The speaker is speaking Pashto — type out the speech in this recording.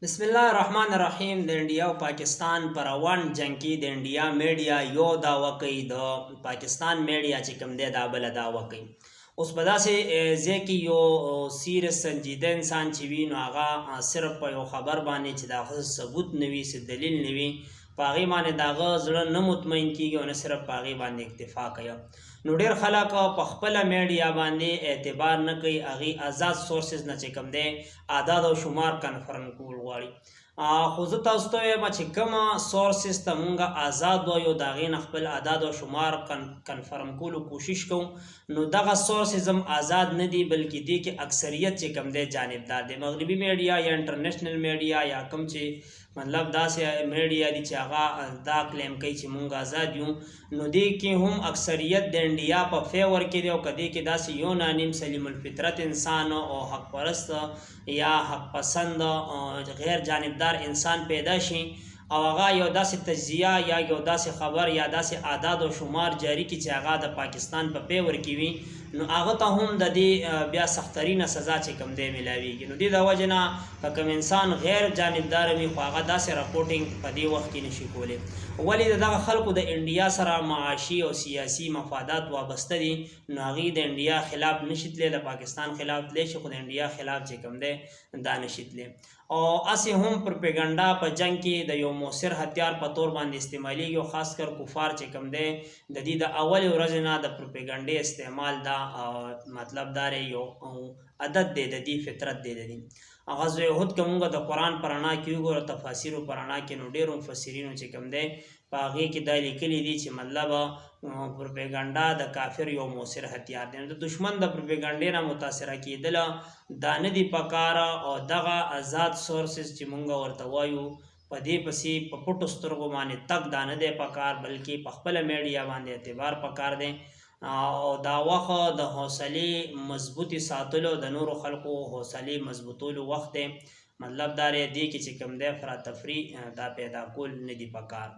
بسم الله الرحمن الرحیم. د انډیا او پاکستان پر روان جنگ کې د انډیا میډیا یو دعوه کوي، د پاکستان میډیا چې کوم دی دا بل دعوه کوي. اوس په داسې ځای کې یو سیریس سنجیده انسان چې وي نو هغه صرف په یو خبر باندې چې د هغه ثبوت نه وي، څه دلیل نه وي، په هغې باندې د هغه زړه نه مطمئن کېږي او نه صرف په هغې باندې اکتفا کوي. نو ډېر خلک په خپله میډیا باندې اعتبار نه کوي، هغې آزاد سورسز نه چې کوم دی اعداد او شمار کنفرم کول غواړي. خو زه تاسو ته وایم چې کومه سورسز ته مونږ آزاد وایو د هغې نه خپل اعداد او شمار کنفرم کولو کوشش کوو، نو دغه سورسز هم آزاد نه دي، بلکې دې کې اکثریت چې کوم دی جانبدار دی. مغربي میډیا یا انټرنیشنل میډیا یا کوم چې مطلب داسې میډیا دي چې هغه دا کلیم کوي چې مونږ آزاد یو، نو دې کې هم اکثریت د انډیا په فیور کې دی. او که دې کې داسې یو نانیم سلیم الفطرت انسان او حق پرست یا حق پسند غیر جانبدار انسان پیدا شي او هغه یو داسې تجزیه یا یو داسې خبر یا داسې اعداد او شمار جاری کړي چې هغه د پاکستان په فیور کې وي، نو هغه ته هم د دې بیا سخترینه سزا چې کوم دی میلاویږي. نو دې د وجې نه که کوم انسان غیر جانبدار وي خو هغه داسې راپورټینګ په دې وخت کې نشي کولی. ولې د دغه خلکو د انډیا سره معاشي او سیاسي مفادات وابسته دي، نو هغې د انډیا خلاف نشي تللی، د پاکستان خلاف تللی شي خو د انډیا خلاف چې کوم دی دا نشي تللی. او هسې هم پروپیګنډا په جنګ کې د یو مؤثر هتیار په طور باندې استعمالیږي، او خاص کر کفار چې کوم دی د دې د اولې ورځې نه د پروپیګنډې استعمال دا مطلب دا یو عادت دی، د دې فطرت دی. د دې غزوه احد که مونږ د قرآن په رڼا کې وګورو، تفاسیرو په رڼا کې، نو ډېرو مفسرینو چې کوم دی په هغې کې دا لیکلي دي چې مطلب پروپیګنډا د کافر یو مؤثر هتیار دی. نو د دشمن د پروپیګنډې نه متاثره کېدله دا نه دي پکار، او دغه آزاد سورسز چې مونږ ورته وایو په دې پسې په پټو سترګو باندې تګ دا نه دی پکار، بلکې په خپله میډیا باندې اعتبار پکار دی. او دا وخت د حوصلې مضبوطي ساتلو، د نورو خلکو حوصلې مضبوطولو وخت دی. مطلب دا دی دې کې چې کوم دی افراطفري دا پیدا کول نه دي پکار.